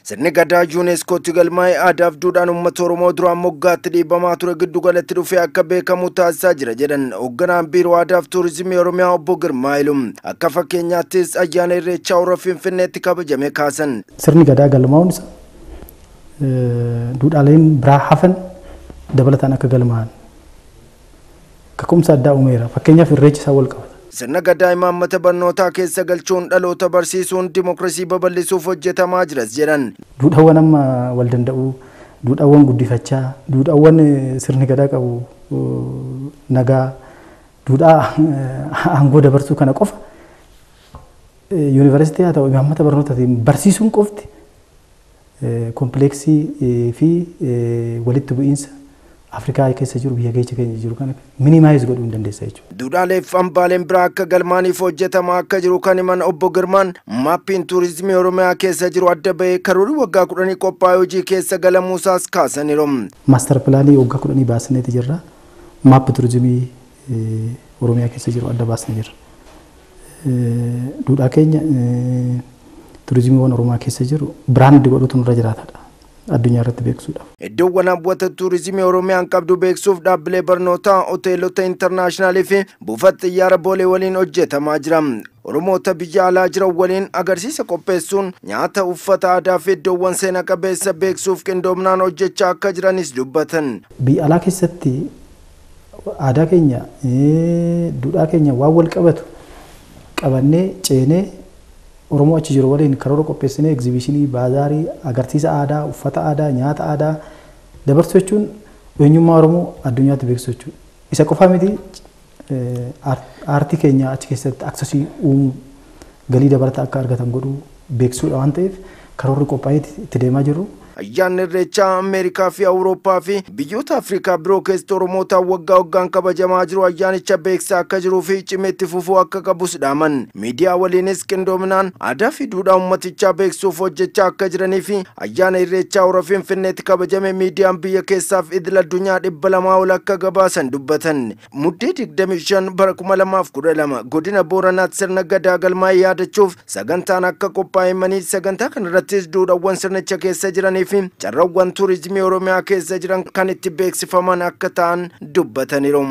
Sirni gadaa UNESCO galmaa'ee aadaaf duudhaan uummata Oromoo duraan moggaatti dhiibamaa ture giddu galatti dhufee akka beekamu taasisaa jira jedhan hoogganaan biiroo aadaaf tuurizimii Oromiyaa obbo Girmaa Ilum. Akka fakkeenyaattis ayyaana Irreechaa Hora Finfinneetti kabajame kaasan. Sirni gadaa galmaa'uun duudhaaleen biraa hafan dabalataan akka galmaa'an kakkumsa addaa uumeera. Fakkeenyaaf Irreechi isaa wal qabata. Sirna gadaa imaammata barnootaa keessa galchuun dhaloota barsiisuun dimookiraasii babal'isuuf hojjetamaa jiras jedhan. Duudhaawwan amma wal danda'uu, duudhaawwan guddifachaa, duudhaawwan sirni gadaa qabu nagaa, duudhaa aangoo dabarsuu kana qofa yuunivarsiitii haa ta'u imaammata barnootaatiin barsiisuun qofti kompleksii fi walitti bu'iinsa Afrikaa keessa jiru biyya keenya jiru kana minimaayiz godhuu hin dandeessa jechuudha. Duudhaalee fi hambaaleen biraa akka galmaaniif hojjetamaa akka jiru kan himan obbo Girmaan maappiin tuurizimii Oromiyaa keessa jiru adda bahee karoorri waggaa 10 qophaa'ee hojii keessa galamuusaas kaasaniiru. Maaster pilaanii waggaa 10 baasneeti jirra. Maappi tuurizimii Oromiyaa keessa jiru adda baasnee jirra. Duudhaa keenya tuurizimiiwwan Oromiyaa keessa jiru biraandi godhutu nurra jiraatadha. Addunyaa irratti beeksisuudhaaf. Iddoowwan hawwata tuurizimii Oromiyaan qabdu beeksisuuf dhaabbilee barnootaa, hoteelota intarnaashinaali fi buufata xiyyaara Boolee waliin hojjetamaa jira. Oromoota biyya alaa jiran waliin agarsiisa qopheessuun nyaata, uffata aadaa fi iddoowwan seena qabeessa beeksisuuf qindoominaan hojjechaa akka jiranis dubbatan. Biyya alaa keessatti aadaa keenya, duudhaa keenya waan wal qabatu qabannee ceenee Oromoo achi jiru waliin karoora qopheessinee egzibiishinii, baazaarii, agarsiisa aadaa, uffata aadaa, nyaata aadaa dabarsuu jechuun eenyummaa Oromoo addunyaatti beeksisuu jechuudha. Isa qofaa miti aartii keenya achi keessatti aksesii uumuu, galii dabalataa akka argatan godhuu beeksisuudha waan ta'eef karoorri qophaa'ee itti deemaa jirru. Ayyaanni Irreechaa Ameerikaa fi Awurooppaa fi biyyoota Afrikaa biroo keessatti Oromootaan waggaa waggaan kabajamaa jiru ayyaanicha beeksisaa akka jiruu fi cimee itti fufuu akka qabus dhaaman. Miidiyaa waliinis qindoominaan aadaa fi duudhaa uummatichaa beeksisuuf hojjechaa akka jiranii fi ayyaana Irreechaa Hora Finfinneetti kabajame miidiyaan biyya keessaaf idil addunyaa 200 ol akka gabaasan dubbatan. Muddee 25 bara 2012 godina Booranaatti sirna gadaa galmaa'ee yaadachuuf sagantaan akka qophaa'e sagantaa kanarrattis duudhaawwan sirnicha keessa jiranii fi carraawwan tuurizimii Oromiyaa keessa jiran kan itti beeksifaman akka ta'an dubbataniiru.